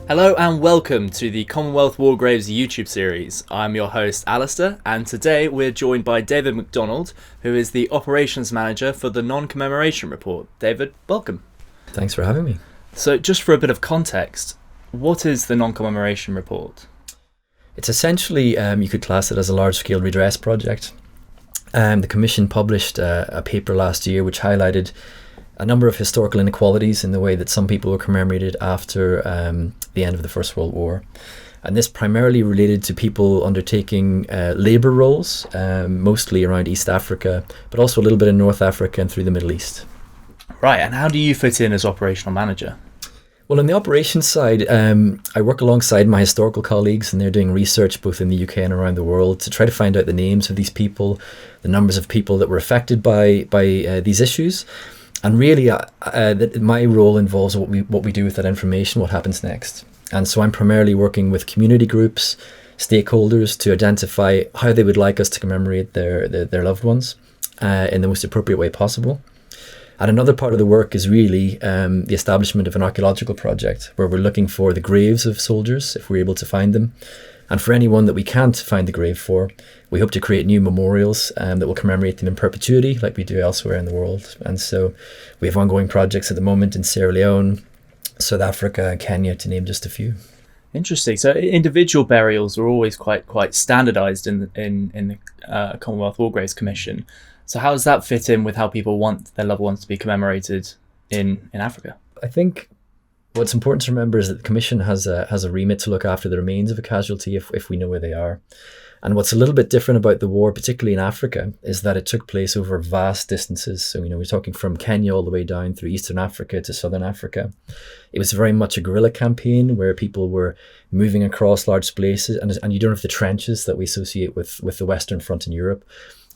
Hello and welcome to the Commonwealth War Graves YouTube series. I'm your host Alistair, and today we're joined by David McDonald, who is the Operations Manager for the Non-Commemoration Report. David, welcome. Thanks for having me. So just for a bit of context, what is the Non-Commemoration Report? It's essentially, you could class it as a large-scale redress project. The Commission published a paper last year which highlighted a number of historical inequalities in the way that some people were commemorated after the end of the First World War. And this primarily related to people undertaking labour roles, mostly around East Africa, but also a little bit in North Africa and through the Middle East. Right, and how do you fit in as operational manager? Well, on the operations side, I work alongside my historical colleagues, and they're doing research both in the UK and around the world to try to find out the names of these people, the numbers of people that were affected by these issues. And really, my role involves what we do with that information, what happens next. And so I'm primarily working with community groups, stakeholders, to identify how they would like us to commemorate their loved ones in the most appropriate way possible. And another part of the work is really the establishment of an archaeological project where we're looking for the graves of soldiers, if we're able to find them. And for anyone that we can't find the grave for, we hope to create new memorials that will commemorate them in perpetuity, like we do elsewhere in the world. And so we have ongoing projects at the moment in Sierra Leone, South Africa, and Kenya, to name just a few. Interesting. So individual burials are always quite standardised in the Commonwealth War Graves Commission. So how does that fit in with how people want their loved ones to be commemorated in Africa? I think what's important to remember is that the Commission has a remit to look after the remains of a casualty if we know where they are. And what's a little bit different about the war, particularly in Africa, is that it took place over vast distances. So, we're talking from Kenya all the way down through Eastern Africa to Southern Africa. It was very much a guerrilla campaign where people were moving across large spaces, and you don't have the trenches that we associate with the Western Front in Europe.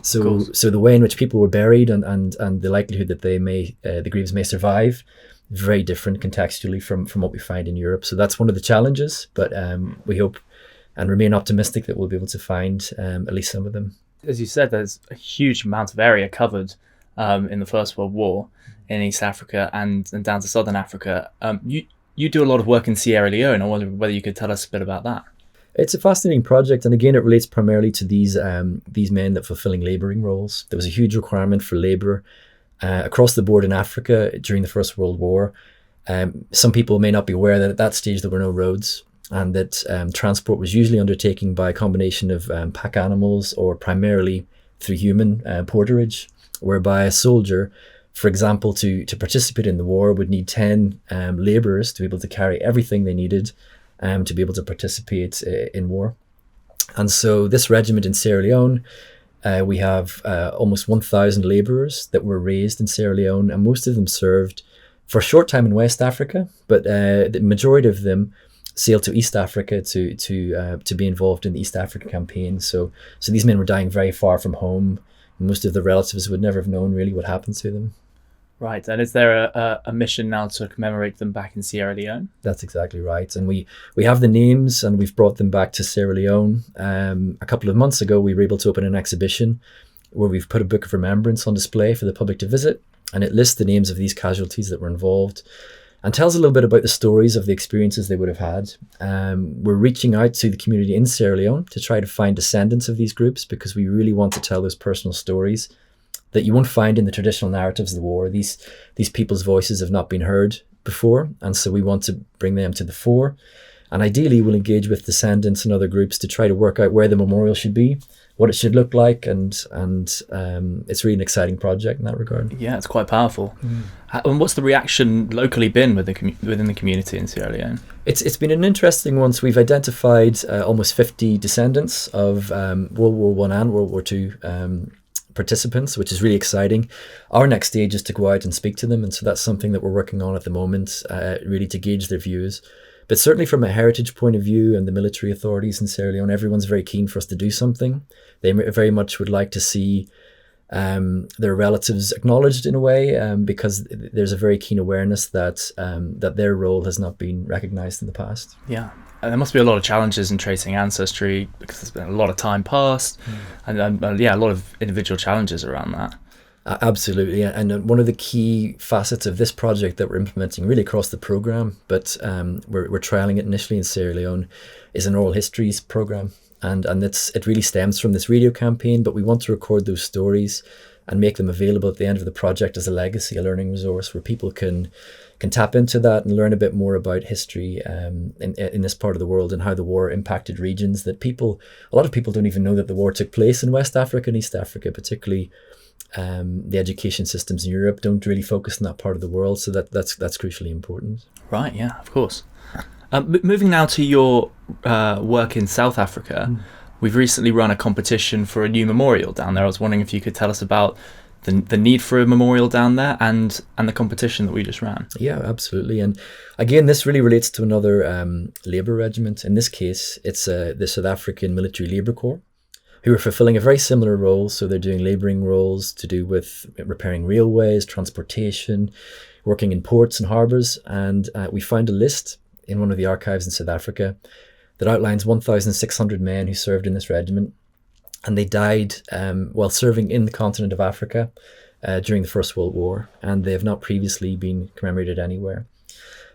So the way in which people were buried and the likelihood that the graves may survive, very different contextually from what we find in Europe. So that's one of the challenges, but we hope and remain optimistic that we'll be able to find at least some of them. As you said, there's a huge amount of area covered in the First World War in East Africa and down to Southern Africa. You do a lot of work in Sierra Leone. I wonder whether you could tell us a bit about that. It's a fascinating project, and again, it relates primarily to these men that fulfilling labouring roles. There was a huge requirement for labour across the board in Africa during the First World War. Some people may not be aware that at that stage there were no roads, and that transport was usually undertaken by a combination of pack animals or primarily through human porterage, whereby a soldier, for example, to participate in the war would need 10 labourers to be able to carry everything they needed to be able to participate in war. And so this regiment in Sierra Leone, we have almost 1,000 labourers that were raised in Sierra Leone, and most of them served for a short time in West Africa, but the majority of them sailed to East Africa to be involved in the East Africa campaign. So these men were dying very far from home. Most of the relatives would never have known really what happened to them. Right, and is there a mission now to commemorate them back in Sierra Leone? That's exactly right, and we have the names, and we've brought them back to Sierra Leone. A couple of months ago, we were able to open an exhibition where we've put a book of remembrance on display for the public to visit, and it lists the names of these casualties that were involved and tells a little bit about the stories of the experiences they would have had. We're reaching out to the community in Sierra Leone to try to find descendants of these groups, because we really want to tell those personal stories that you won't find in the traditional narratives of the war. These people's voices have not been heard before, and so we want to bring them to the fore. And ideally, we'll engage with descendants and other groups to try to work out where the memorial should be, what it should look like, and it's really an exciting project in that regard. Yeah, it's quite powerful. And what's the reaction locally been within the community in Sierra Leone? It's been an interesting one. So we've identified almost 50 descendants of World War I and World War II participants, which is really exciting. Our next stage is to go out and speak to them, and so that's something that we're working on at the moment, really to gauge their views. But certainly from a heritage point of view, and the military authorities in Sierra Leone, everyone's very keen for us to do something. They very much would like to see their relatives acknowledged in a way, because there's a very keen awareness that their role has not been recognised in the past. Yeah. And there must be a lot of challenges in tracing ancestry, because there's been a lot of time passed, and a lot of individual challenges around that. Absolutely, and one of the key facets of this project that we're implementing really across the program, but we're trialing it initially in Sierra Leone, is an oral histories program, and it really stems from this radio campaign. But we want to record those stories and make them available at the end of the project as a legacy, a learning resource where people can tap into that and learn a bit more about history in this part of the world and how the war impacted regions that a lot of people don't even know that the war took place in West Africa and East Africa, particularly. The education systems in Europe don't really focus on that part of the world, so that's crucially important. Right, yeah, of course. Moving now to your work in South Africa, we've recently run a competition for a new memorial down there. I was wondering if you could tell us about the need for a memorial down there and the competition that we just ran. Yeah, absolutely. And again, this really relates to another labour regiment. In this case, it's the South African Military Labour Corps, who are fulfilling a very similar role. So they're doing labouring roles to do with repairing railways, transportation, working in ports and harbours. And we found a list in one of the archives in South Africa that outlines 1,600 men who served in this regiment. And they died while serving in the continent of Africa during the First World War. And they have not previously been commemorated anywhere.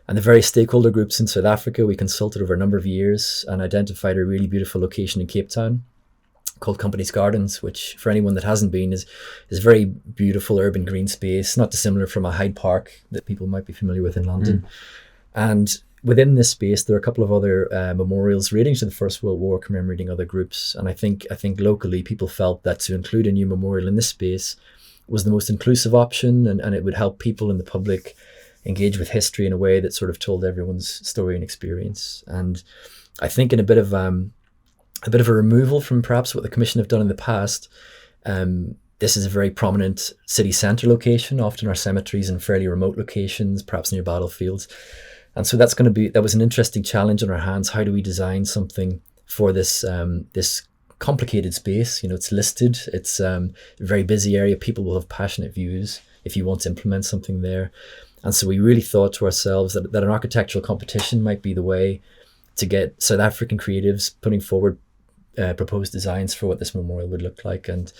And the various stakeholder groups in South Africa, we consulted over a number of years and identified a really beautiful location in Cape Town called Company's Gardens, which for anyone that hasn't been is a very beautiful urban green space, not dissimilar from a Hyde Park that people might be familiar with in London. And within this space, there are a couple of other memorials relating to the First World War, commemorating other groups. And I think locally people felt that to include a new memorial in this space was the most inclusive option, and it would help people in the public engage with history in a way that sort of told everyone's story and experience. And I think in a bit of a removal from perhaps what the Commission have done in the past, this is a very prominent city centre location. Often our cemeteries in fairly remote locations, perhaps near battlefields. And so that was an interesting challenge on our hands. How do we design something for this complicated space? It's listed, it's a very busy area. People will have passionate views if you want to implement something there. And so we really thought to ourselves that an architectural competition might be the way to get South African creatives putting forward proposed designs for what this memorial would look like. And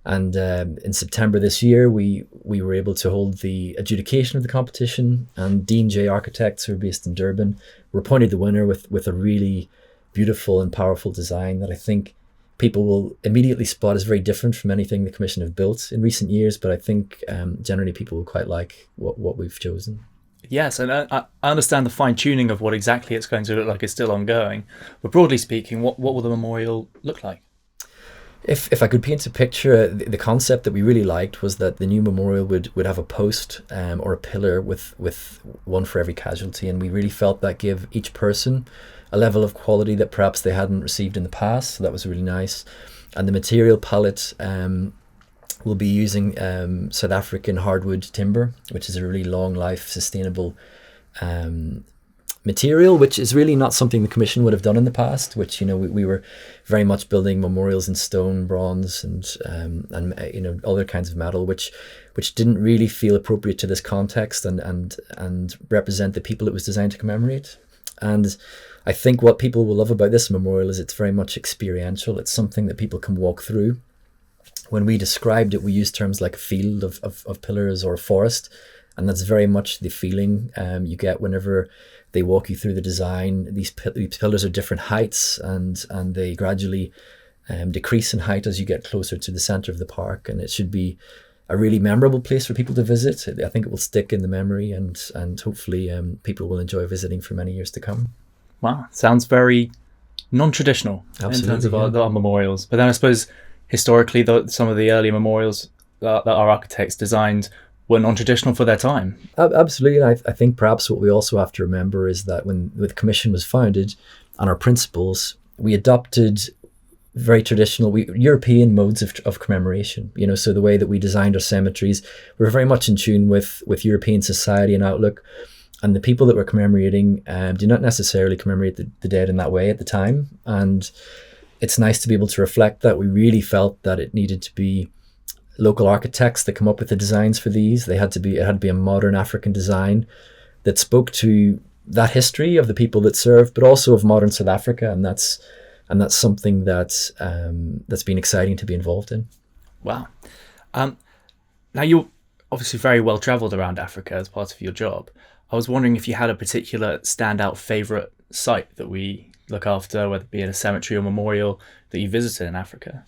in September this year, we were able to hold the adjudication of the competition, and Dean J Architects, who are based in Durban, were appointed the winner with a really beautiful and powerful design that I think people will immediately spot as very different from anything the Commission have built in recent years. But I think generally people will quite like what we've chosen. Yes, and I understand the fine-tuning of what exactly it's going to look like is still ongoing. But broadly speaking, what will the memorial look like? If I could paint a picture, the concept that we really liked was that the new memorial would have a post or a pillar with one for every casualty. And we really felt that gave each person a level of quality that perhaps they hadn't received in the past. So that was really nice. And the material palette we'll be using South African hardwood timber, which is a really long life, sustainable material, which is really not something the Commission would have done in the past, which, we were very much building memorials in stone, bronze, and other kinds of metal, which didn't really feel appropriate to this context and represent the people it was designed to commemorate. And I think what people will love about this memorial is it's very much experiential. It's something that people can walk through. When we described it, we used terms like a field of pillars or a forest, and that's very much the feeling you get whenever they walk you through the design. These pillars are different heights, and they gradually decrease in height as you get closer to the centre of the park, and it should be a really memorable place for people to visit. I think it will stick in the memory, and hopefully people will enjoy visiting for many years to come. Wow, sounds very non-traditional. Absolutely, in terms of our memorials. But then I suppose historically, some of the earlier memorials that our architects designed were non-traditional for their time. Absolutely. And I think perhaps what we also have to remember is that when the Commission was founded on our principles, we adopted very traditional European modes of commemoration. So the way that we designed our cemeteries, we're very much in tune with European society and outlook. And the people that we're commemorating do not necessarily commemorate the dead in that way at the time. And it's nice to be able to reflect that. We really felt that it needed to be local architects that come up with the designs for these. It had to be a modern African design that spoke to that history of the people that served, but also of modern South Africa, and that's something that's been exciting to be involved in. Wow. Now, you're obviously very well travelled around Africa as part of your job. I was wondering if you had a particular standout favourite site that we look after, whether it be in a cemetery or memorial, that you visited in Africa.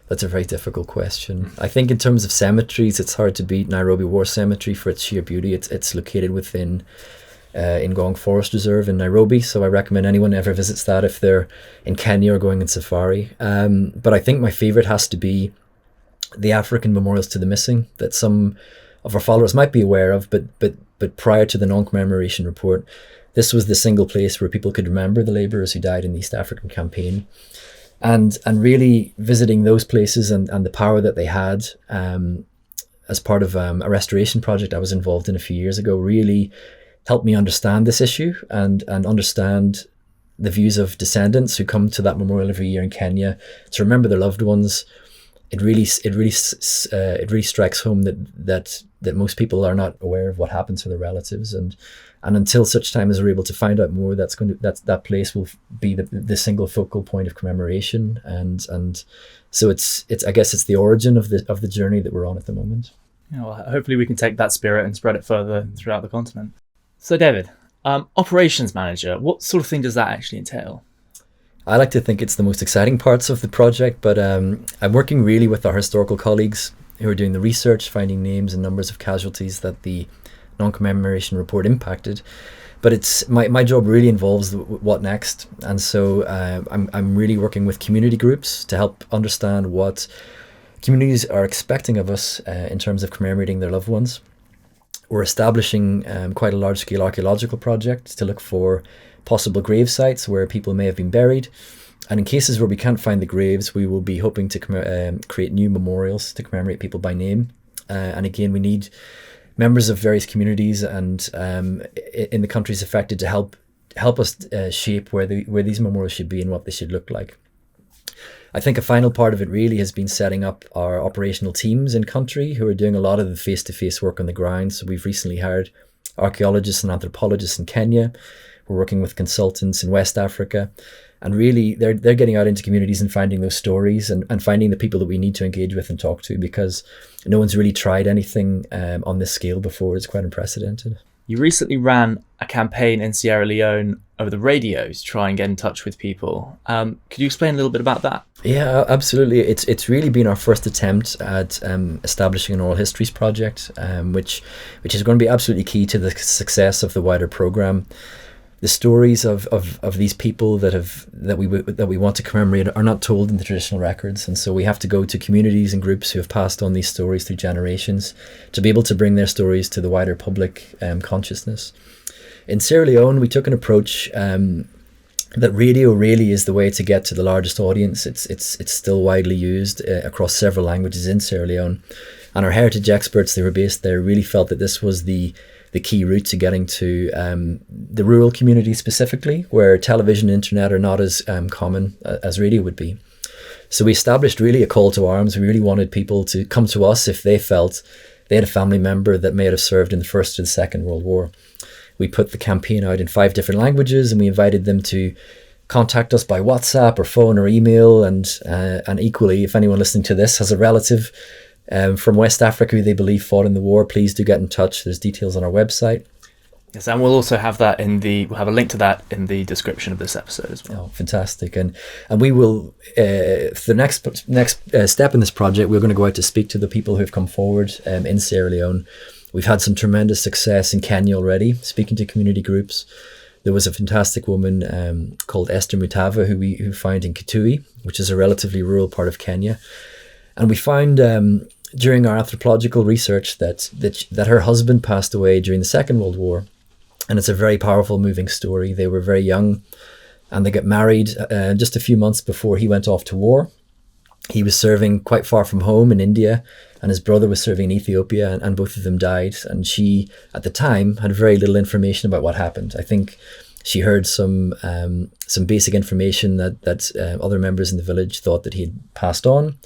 That's a very difficult question. I think in terms of cemeteries, it's hard to beat Nairobi War Cemetery for its sheer beauty. It's located within Ngong Forest Reserve in Nairobi, so I recommend anyone ever visits that if they're in Kenya or going on safari. But I think my favourite has to be the African Memorials to the Missing that some of our followers might be aware of, but prior to the Non-Commemoration Report, this was the single place where people could remember the labourers who died in the East African campaign. And really visiting those places and the power that they had as part of a restoration project I was involved in a few years ago really helped me understand this issue and understand the views of descendants who come to that memorial every year in Kenya to remember their loved ones. It really strikes home that most people are not aware of what happened to their relatives, and until such time as we're able to find out more, that place will be the single focal point of commemoration, and so it's I guess it's the origin of the journey that we're on at the moment. Yeah, well, hopefully we can take that spirit and spread it further throughout the continent. So David, operations manager, what sort of thing does that actually entail? I like to think it's the most exciting parts of the project, but I'm working really with our historical colleagues who are doing the research, finding names and numbers of casualties that the Non-Commemoration Report impacted. But it's my job really involves what next, and so I'm really working with community groups to help understand what communities are expecting of us in terms of commemorating their loved ones. We're establishing quite a large-scale archaeological project to look for possible grave sites where people may have been buried, and in cases where we can't find the graves, we will be hoping to create new memorials to commemorate people by name. And again, we need members of various communities and in the countries affected to help us shape where these memorials should be and what they should look like. I think a final part of it really has been setting up our operational teams in country who are doing a lot of the face-to-face work on the ground. So we've recently hired archaeologists and anthropologists in Kenya. We're working with consultants in West Africa, and really they're getting out into communities and finding those stories and finding the people that we need to engage with and talk to, because no one's really tried anything on this scale before. It's quite unprecedented. You recently ran a campaign in Sierra Leone over the radio to try and get in touch with people. Could you explain a little bit about that? Yeah, absolutely. It's really been our first attempt at establishing an oral histories project, which is going to be absolutely key to the success of the wider programme. The stories of these people that we want to commemorate are not told in the traditional records, and so we have to go to communities and groups who have passed on these stories through generations to be able to bring their stories to the wider public consciousness. In Sierra Leone, we took an approach that radio really is the way to get to the largest audience. It's still widely used across several languages in Sierra Leone, and our heritage experts that were based there really felt that this was the key route to getting to the rural community specifically, where television and internet are not as common as radio would be. So we established really a call to arms. We really wanted people to come to us if they felt they had a family member that may have served in the First or the Second World War. We put the campaign out in 5 different languages, and we invited them to contact us by WhatsApp or phone or email. And equally, if anyone listening to this has a relative from West Africa who they believe fought in the war, please do get in touch. There's details on our website. Yes, and we'll also have that we'll have a link to that in the description of this episode as well. Oh, fantastic. And we will, for the next step in this project, we're going to go out to speak to the people who have come forward in Sierra Leone. We've had some tremendous success in Kenya already, speaking to community groups. There was a fantastic woman called Esther Mutava who found in Kitui, which is a relatively rural part of Kenya. And we found during our anthropological research that her husband passed away during the Second World War. And it's a very powerful, moving story. They were very young and they got married just a few months before he went off to war. He was serving quite far from home in India, and his brother was serving in Ethiopia, and both of them died. And she, at the time, had very little information about what happened. I think she heard some basic information that other members in the village thought that he had passed on,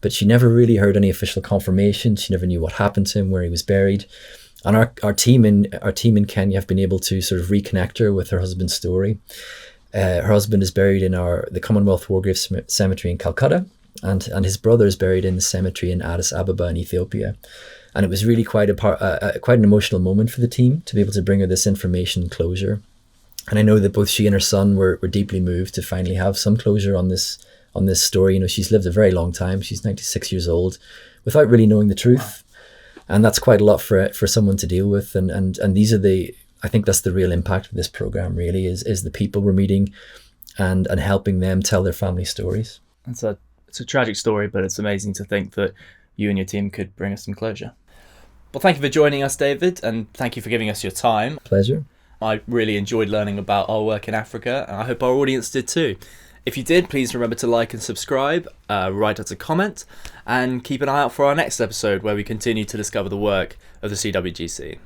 but she never really heard any official confirmation. She never knew what happened to him, where he was buried. And our team in Kenya have been able to sort of reconnect her with her husband's story. Her husband is buried in the Commonwealth War Graves Cemetery in Calcutta, and his brother is buried in the cemetery in Addis Ababa in Ethiopia. And it was really quite quite an emotional moment for the team to be able to bring her this information closure. And I know that both she and her son were deeply moved to finally have some closure on this story. You know, she's lived a very long time. She's 96 years old without really knowing the truth. And that's quite a lot for someone to deal with. And these are I think that's the real impact of this program, really, is the people we're meeting and helping them tell their family stories. It's a tragic story, but it's amazing to think that you and your team could bring us some closure. Well, thank you for joining us, David, and thank you for giving us your time. Pleasure. I really enjoyed learning about our work in Africa, and I hope our audience did too. If you did, please remember to like and subscribe, write us a comment, and keep an eye out for our next episode where we continue to discover the work of the CWGC.